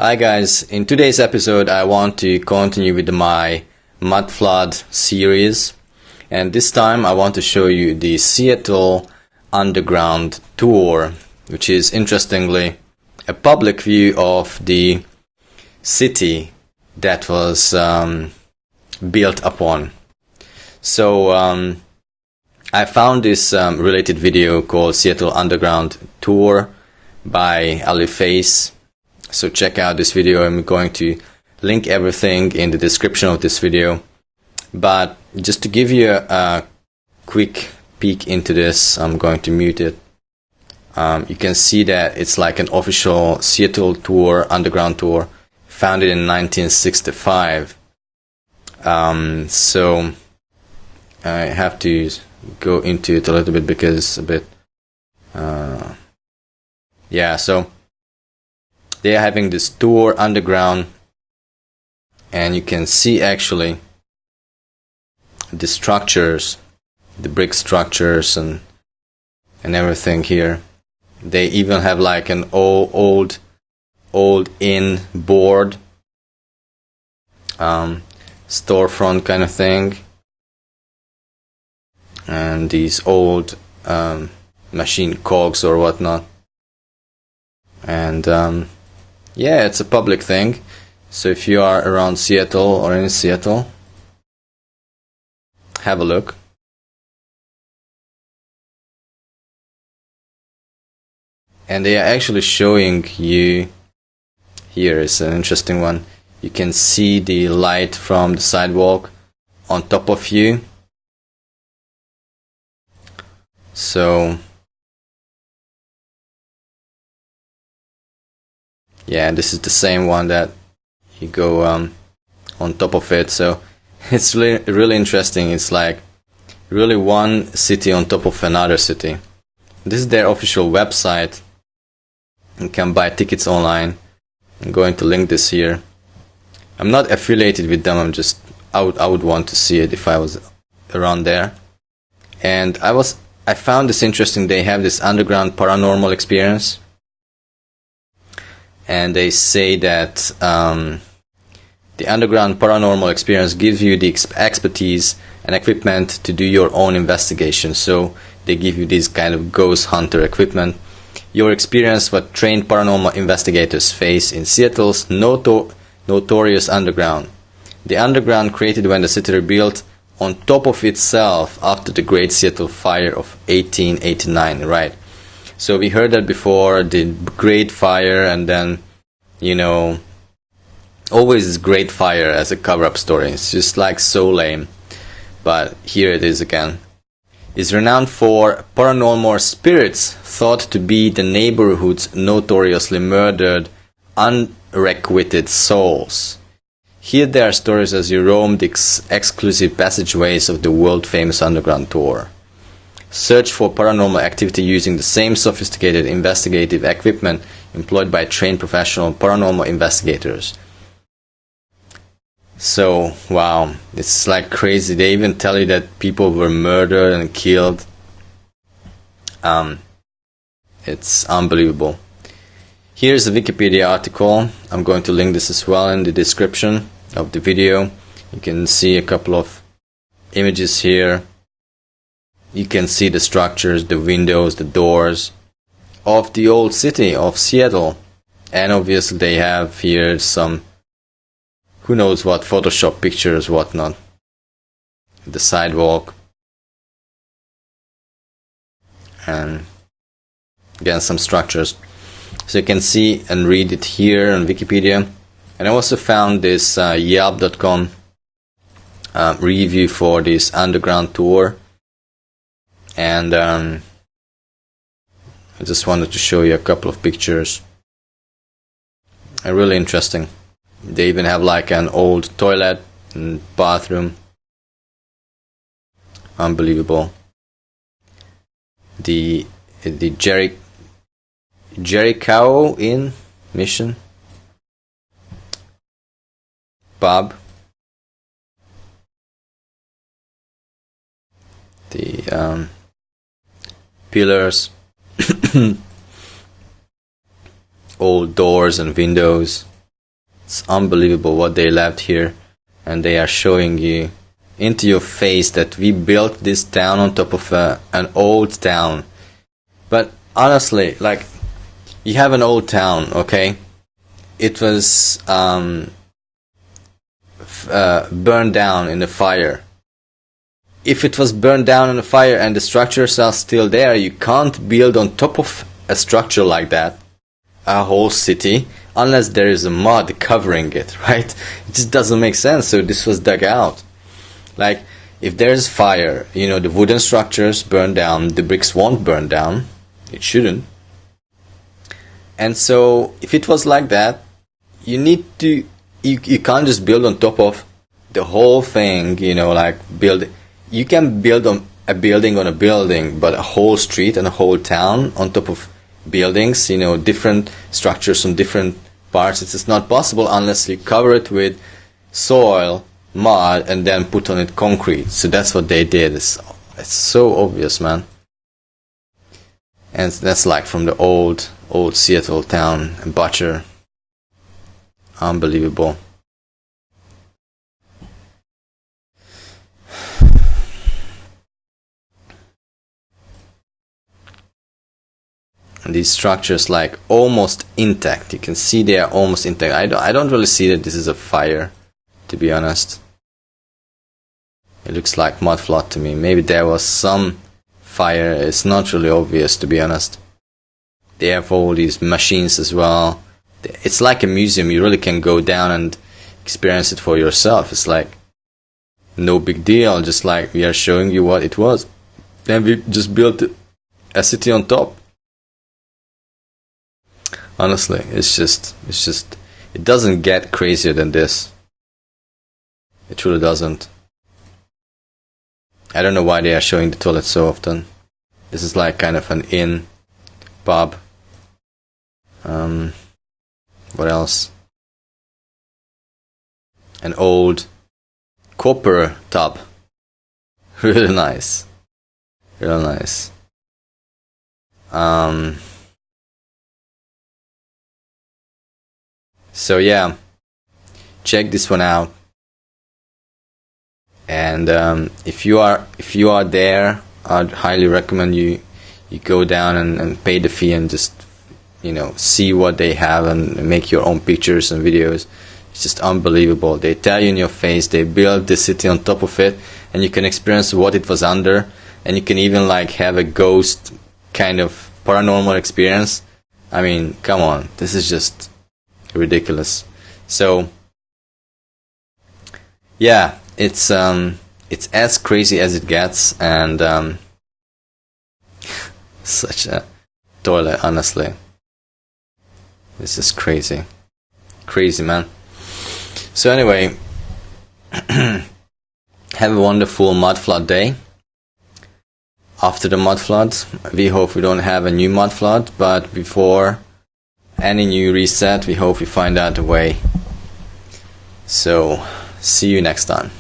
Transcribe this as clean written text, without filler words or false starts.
Hi guys, in today's episode I want to continue with my mud flood series, and this time I want to show you the Seattle Underground Tour, which is interestingly a public view of the city that was built upon. So I found this related video called Seattle Underground Tour by Ali Face. So check out this video. I'm going to link everything in the description of this video. But just to give you a quick peek into this, I'm going to mute it. You can see that it's like an official Seattle tour, underground tour, founded in 1965. So I have to go into it a little bit because it's a bit, so they are having this tour underground, and you can see actually the structures, the brick structures and everything here. They even have like an old inn board, storefront kind of thing, and these old machine cogs or whatnot. And yeah, it's a public thing. So if you are around Seattle or in Seattle, have a look. And they are actually showing you, here is an interesting one, you can see the light from the sidewalk on top of you. So yeah, this is the same one that you go on top of it. So it's really interesting. It's like really one city on top of another city. This is their official website. You can buy tickets online. I'm going to link this here. I'm not affiliated with them. I would want to see it if I was around there. And I found this interesting. They have this underground paranormal experience. And they say that the underground paranormal experience gives you the expertise and equipment to do your own investigation. So they give you this kind of ghost hunter equipment. Your experience what trained paranormal investigators face in Seattle's notorious underground. The underground created when the city rebuilt on top of itself after the Great Seattle Fire of 1889, right? So we heard that before, the Great Fire, and then, you know, always this Great Fire as a cover-up story. It's just like so lame. But here it is again. Is renowned for paranormal spirits thought to be the neighborhood's notoriously murdered, unrequited souls. Here there are stories as you roam the exclusive passageways of the world-famous underground tour. Search for paranormal activity using the same sophisticated investigative equipment employed by trained professional paranormal investigators. So, wow, it's like crazy. They even tell you that people were murdered and killed. It's unbelievable. Here's a Wikipedia article. I'm going to link this as well in the description of the video. You can see a couple of images here. You can see the structures, the windows, the doors of the old city of Seattle. And obviously they have here some, who knows what, Photoshop pictures, whatnot. The sidewalk. And again, some structures. So you can see and read it here on Wikipedia. And I also found this Yelp.com review for this underground tour. And I just wanted to show you a couple of pictures. Really interesting. They even have like an old toilet and bathroom. Unbelievable. The Jericho Inn Mission pub. The pillars, old doors and windows. It's unbelievable what they left here, and they are showing you into your face that we built this town on top of an old town. But honestly, like, you have an old town, okay? It was burned down in the fire. If it was burned down in the fire and the structures are still there, you can't build on top of a structure like that a whole city unless there is a mud covering it, right? It just doesn't make sense. So this was dug out. Like, if there's fire, you know, the wooden structures burn down, the bricks won't burn down. It shouldn't. And so if it was like that, you need to, you can't just build on top of the whole thing, you know, like build. You can build on a building, but a whole street and a whole town on top of buildings, you know, different structures on different parts, it's just not possible unless you cover it with soil, mud, and then put on it concrete. So that's what they did. It's so obvious, man. And that's like from the old Seattle town, Butcher. Unbelievable. And these structures like almost intact. You can see they are almost intact. I don't really see that this is a fire, to be honest. It looks like mud flood to me. Maybe there was some fire. It's not really obvious, to be honest. They have all these machines as well. It's like a museum. You really can go down and experience it for yourself. It's like no big deal. Just like we are showing you what it was. Then we just built a city on top. Honestly, it's just, it doesn't get crazier than this. It really doesn't. I don't know why they are showing the toilet so often. This is like kind of an inn, pub. What else? An old copper tub. Really nice. Really nice. So yeah, check this one out. And if you are there, I'd highly recommend you go down and pay the fee and just, you know, see what they have and make your own pictures and videos. It's just unbelievable. They tell you in your face, they built the city on top of it, and you can experience what it was under, and you can even like have a ghost kind of paranormal experience. I mean, come on, this is just ridiculous. So yeah, it's as crazy as it gets, and such a toilet, honestly. This is crazy, man. So anyway, have a wonderful mud flood day. After the mud flood, we hope we don't have a new mud flood, but before any new reset, we hope we find out a way. So see you next time.